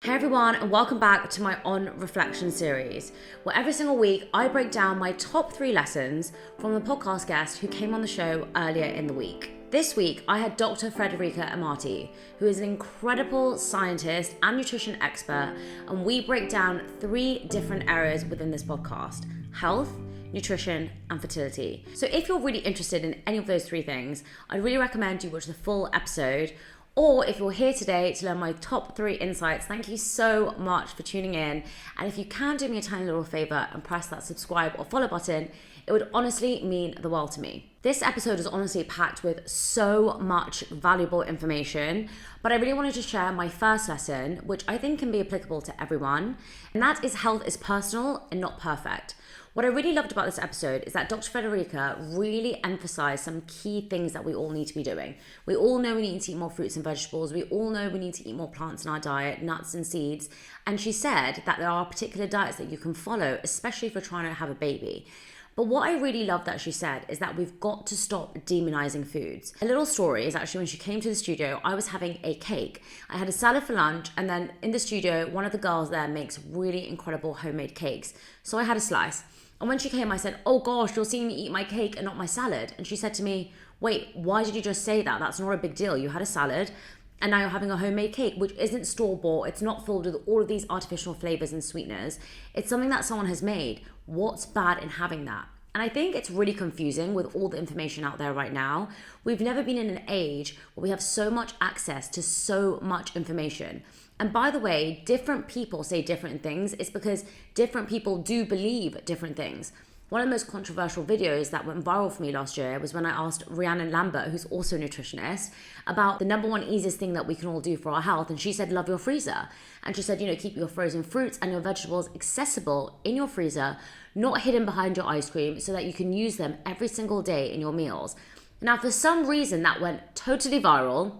Hey everyone, and welcome back to my On Reflection series, where every single week I break down my top 3 lessons from the podcast guest who came on the show earlier in the week. This week I had Dr. Federica Amati, who is an incredible scientist and nutrition expert, and we break down 3 different areas within this podcast: health, nutrition, and fertility. So if you're really interested in any of those 3 things, I'd really recommend you watch the full episode. Or if you're here today to learn my top 3 insights, thank you so much for tuning in. And if you can do me a tiny little favor and press that subscribe or follow button, it would honestly mean the world to me. This episode is honestly packed with so much valuable information, but I really wanted to share my first lesson, which I think can be applicable to everyone, and that is health is personal and not perfect. What I really loved about this episode is that Dr. Federica really emphasized some key things that we all need to be doing. We all know we need to eat more fruits and vegetables. We all know we need to eat more plants in our diet, nuts and seeds. And she said that there are particular diets that you can follow, especially if you're trying to have a baby. But what I really love that she said is that we've got to stop demonizing foods. A little story is actually when she came to the studio, I was having a cake. I had a salad for lunch, and then in the studio, one of the girls there makes really incredible homemade cakes. So I had a slice. And when she came, I said, "Oh gosh, you're seeing me eat my cake and not my salad." And she said to me, "Wait, why did you just say that? That's not a big deal. You had a salad and now you're having a homemade cake, which isn't store-bought. It's not filled with all of these artificial flavors and sweeteners. It's something that someone has made. What's bad in having that?" And I think it's really confusing with all the information out there right now. We've never been in an age where we have so much access to so much information. And by the way, different people say different things. It's because different people do believe different things. One of the most controversial videos that went viral for me last year was when I asked Rhiannon Lambert, who's also a nutritionist, about the number one easiest thing that we can all do for our health. And she said, love your freezer. And she said, keep your frozen fruits and your vegetables accessible in your freezer, not hidden behind your ice cream, so that you can use them every single day in your meals. Now, for some reason, that went totally viral.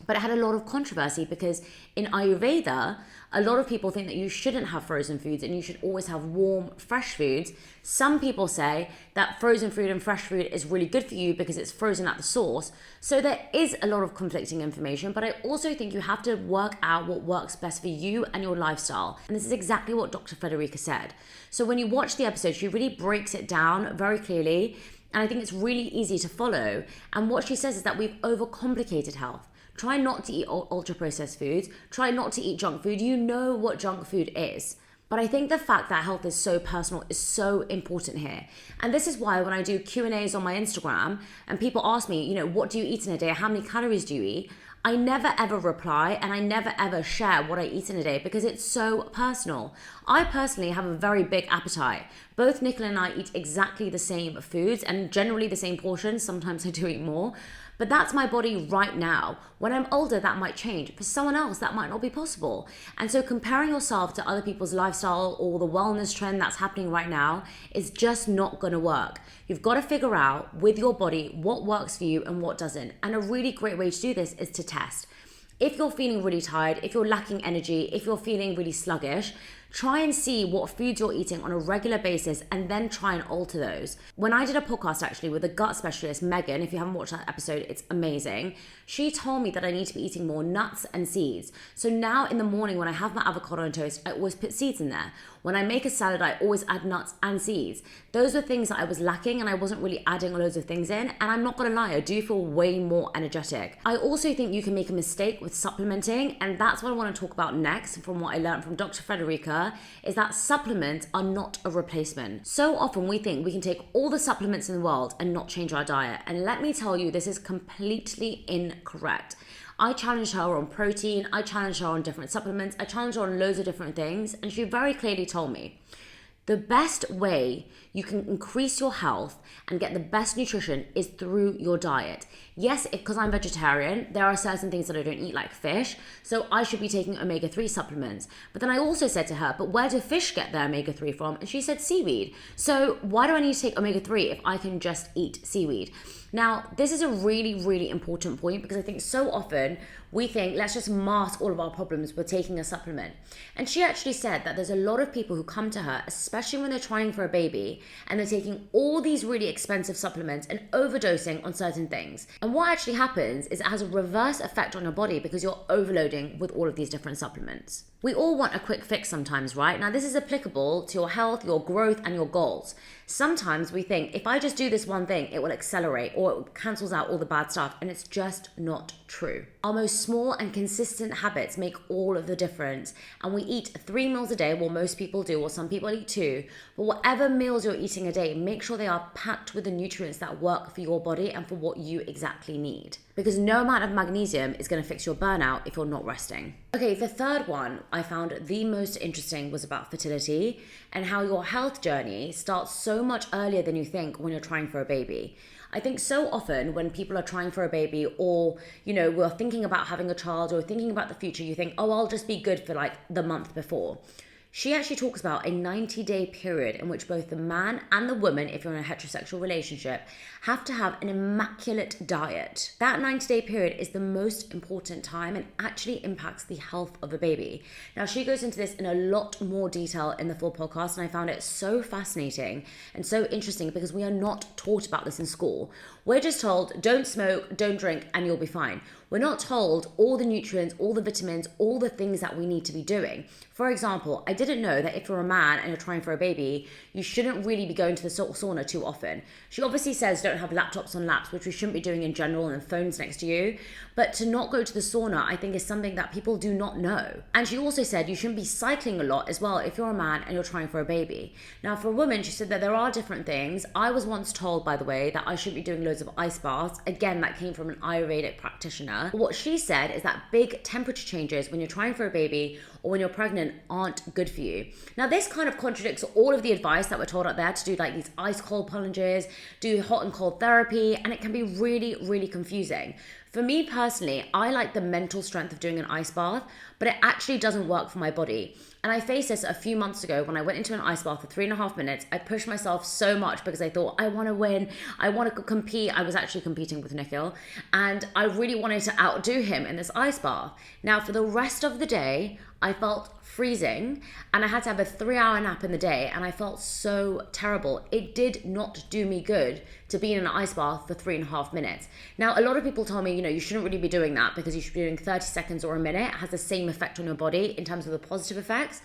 But it had a lot of controversy because in Ayurveda, a lot of people think that you shouldn't have frozen foods and you should always have warm, fresh foods. Some people say that frozen food and fresh food is really good for you because it's frozen at the source. So there is a lot of conflicting information, but I also think you have to work out what works best for you and your lifestyle. And this is exactly what Dr. Federica said. So when you watch the episode, she really breaks it down very clearly. And I think it's really easy to follow. And what she says is that we've overcomplicated health. Try not to eat ultra-processed foods. Try not to eat junk food. You know what junk food is. But I think the fact that health is so personal is so important here. And this is why when I do Q&As on my Instagram and people ask me, what do you eat in a day? How many calories do you eat? I never ever reply and I never ever share what I eat in a day because it's so personal. I personally have a very big appetite. Both Nicola and I eat exactly the same foods and generally the same portions. Sometimes I do eat more. But that's my body right now. When I'm older, that might change. For someone else, that might not be possible. And so comparing yourself to other people's lifestyle or the wellness trend that's happening right now is just not gonna work. You've got to figure out with your body what works for you and what doesn't. And a really great way to do this is to test. If you're feeling really tired, if you're lacking energy, if you're feeling really sluggish, try and see what foods you're eating on a regular basis and then try and alter those. When I did a podcast actually with a gut specialist, Megan, if you haven't watched that episode, it's amazing. She told me that I need to be eating more nuts and seeds. So now in the morning when I have my avocado on toast, I always put seeds in there. When I make a salad, I always add nuts and seeds. Those were things that I was lacking and I wasn't really adding loads of things in. And I'm not gonna lie, I do feel way more energetic. I also think you can make a mistake with supplementing, and that's what I wanna talk about next from what I learned from Dr. Federica, is that supplements are not a replacement. So often we think we can take all the supplements in the world and not change our diet. And let me tell you, this is completely incorrect. I challenged her on protein, I challenged her on different supplements, I challenged her on loads of different things, and she very clearly told me, the best way you can increase your health and get the best nutrition is through your diet. Yes, because I'm vegetarian, there are certain things that I don't eat like fish, so I should be taking omega-3 supplements. But then I also said to her, but where do fish get their omega-3 from? And she said seaweed. So why do I need to take omega-3 if I can just eat seaweed? Now, this is a really, really important point because I think so often we think, let's just mask all of our problems with taking a supplement. And she actually said that there's a lot of people who come to her, especially when they're trying for a baby, and they're taking all these really expensive supplements and overdosing on certain things. And what actually happens is it has a reverse effect on your body because you're overloading with all of these different supplements. We all want a quick fix sometimes, right? Now, this is applicable to your health, your growth, and your goals. Sometimes we think if I just do this one thing, it will accelerate or it cancels out all the bad stuff, and it's just not true. Our most small and consistent habits make all of the difference, and we eat 3 meals a day, well, most people do, or some people eat 2, but whatever meals you're eating a day, make sure they are packed with the nutrients that work for your body and for what you exactly need. Because no amount of magnesium is going to fix your burnout if you're not resting. Okay, the third one I found the most interesting was about fertility and how your health journey starts so much earlier than you think when you're trying for a baby. I think so often when people are trying for a baby or, we're thinking about having a child or thinking about the future, you think, oh, I'll just be good for like the month before. She actually talks about a 90-day period in which both the man and the woman, if you're in a heterosexual relationship, have to have an immaculate diet. That 90-day period is the most important time and actually impacts the health of a baby. Now, she goes into this in a lot more detail in the full podcast, and I found it so fascinating and so interesting because we are not taught about this in school. We're just told, don't smoke, don't drink, and you'll be fine. We're not told all the nutrients, all the vitamins, all the things that we need to be doing. For example, I didn't know that if you're a man and you're trying for a baby, you shouldn't really be going to the sauna too often. She obviously says don't have laptops on laps, which we shouldn't be doing in general, and phones next to you. But to not go to the sauna, I think is something that people do not know. And she also said you shouldn't be cycling a lot as well if you're a man and you're trying for a baby. Now, for a woman, she said that there are different things. I was once told, by the way, that I shouldn't be doing loads of ice baths. Again, that came from an Ayurvedic practitioner. But what she said is that big temperature changes when you're trying for a baby or when you're pregnant aren't good for you. Now, this kind of contradicts all of the advice that we're told out there to do like these ice cold plunges, do hot and cold therapy, and it can be really, really confusing. For me personally, I like the mental strength of doing an ice bath, but it actually doesn't work for my body. And I faced this a few months ago when I went into an ice bath for 3.5 minutes. I pushed myself so much because I thought, I want to win. I want to compete. I was actually competing with Nikhil, and I really wanted to outdo him in this ice bath. Now, for the rest of the day, I felt freezing and I had to have a 3-hour nap in the day, and I felt so terrible. It did not do me good to be in an ice bath for 3.5 minutes. Now, a lot of people told me, you shouldn't really be doing that because you should be doing 30 seconds or a minute. It has the same effect on your body in terms of the positive effects.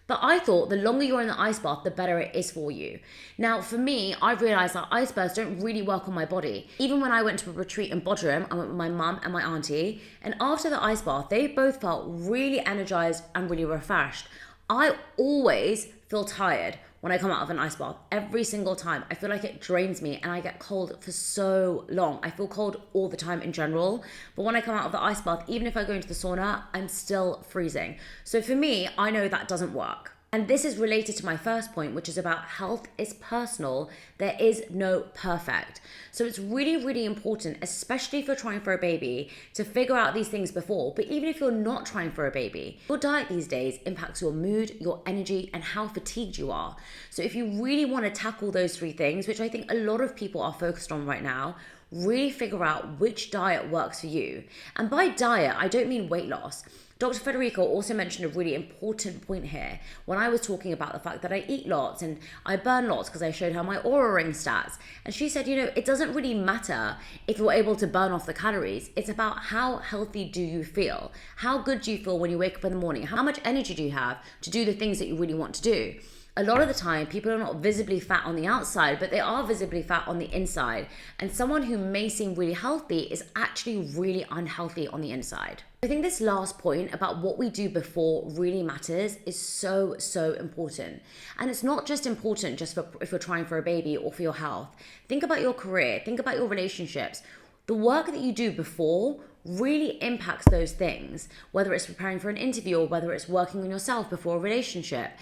But I thought the longer you're in the ice bath, the better it is for you. Now, for me, I realized that ice baths don't really work on my body. Even when I went to a retreat in Bodrum, I went with my mum and my auntie, and after the ice bath, they both felt really energized and really refreshed. I always feel tired when I come out of an ice bath, every single time. I feel like it drains me and I get cold for so long. I feel cold all the time in general, but when I come out of the ice bath, even if I go into the sauna, I'm still freezing. So for me, I know that doesn't work. And this is related to my first point, which is about health is personal. There is no perfect. So it's really, really important, especially if you're trying for a baby, to figure out these things before. But even if you're not trying for a baby, your diet these days impacts your mood, your energy, and how fatigued you are. So if you really want to tackle those 3 things, which I think a lot of people are focused on right now, really figure out which diet works for you. And by diet, I don't mean weight loss. Dr. Federica also mentioned a really important point here when I was talking about the fact that I eat lots and I burn lots because I showed her my Oura Ring stats. And she said, it doesn't really matter if you're able to burn off the calories. It's about how healthy do you feel? How good do you feel when you wake up in the morning? How much energy do you have to do the things that you really want to do? A lot of the time, people are not visibly fat on the outside, but they are visibly fat on the inside. And someone who may seem really healthy is actually really unhealthy on the inside. I think this last point about what we do before really matters is so, so important. And it's not just important just for if you're trying for a baby or for your health. Think about your career, think about your relationships. The work that you do before really impacts those things, whether it's preparing for an interview or whether it's working on yourself before a relationship.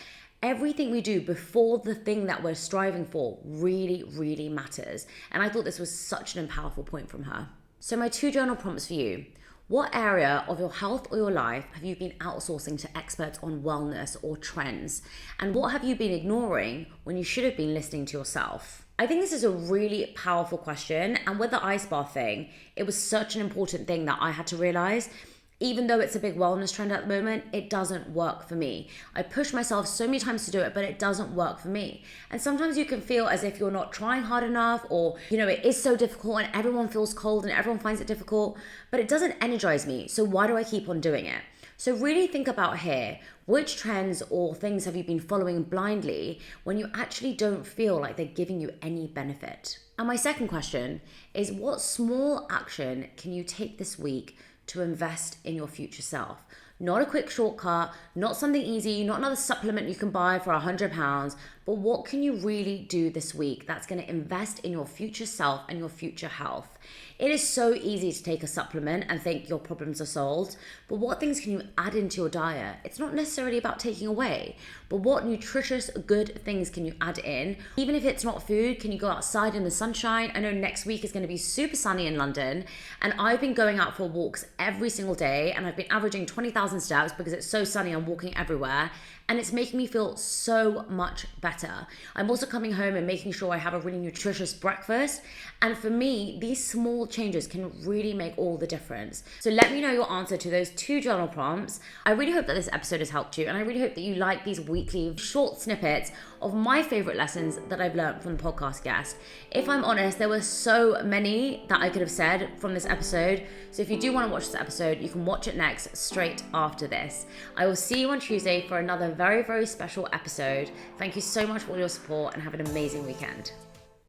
Everything we do before the thing that we're striving for really, really matters. And I thought this was such an powerful point from her. So my 2 journal prompts for you. What area of your health or your life have you been outsourcing to experts on wellness or trends? And what have you been ignoring when you should have been listening to yourself? I think this is a really powerful question. And with the ice bath thing, it was such an important thing that I had to realize. Even though it's a big wellness trend at the moment, it doesn't work for me. I push myself so many times to do it, but it doesn't work for me. And sometimes you can feel as if you're not trying hard enough, or, it is so difficult and everyone feels cold and everyone finds it difficult, but it doesn't energize me. So why do I keep on doing it? So really think about here, which trends or things have you been following blindly when you actually don't feel like they're giving you any benefit? And my second question is, what small action can you take this week to invest in your future self? Not a quick shortcut, not something easy, not another supplement you can buy for £100, but what can you really do this week that's going to invest in your future self and your future health? It is so easy to take a supplement and think your problems are solved, but what things can you add into your diet? It's not necessarily about taking away, but what nutritious, good things can you add in? Even if it's not food, can you go outside in the sunshine? I know next week is going to be super sunny in London, and I've been going out for walks every single day, and I've been averaging 20,000 steps because it's so sunny. I'm walking everywhere, and it's making me feel so much better. I'm also coming home and making sure I have a really nutritious breakfast. And for me, these small changes can really make all the difference. So let me know your answer to those 2 journal prompts. I really hope that this episode has helped you. And I really hope that you like these weekly short snippets of my favorite lessons that I've learned from the podcast guest. If I'm honest, there were so many that I could have said from this episode. So if you do want to watch this episode, you can watch it next, straight after this. I will see you on Tuesday for another very, very special episode. Thank you so much for all your support and have an amazing weekend.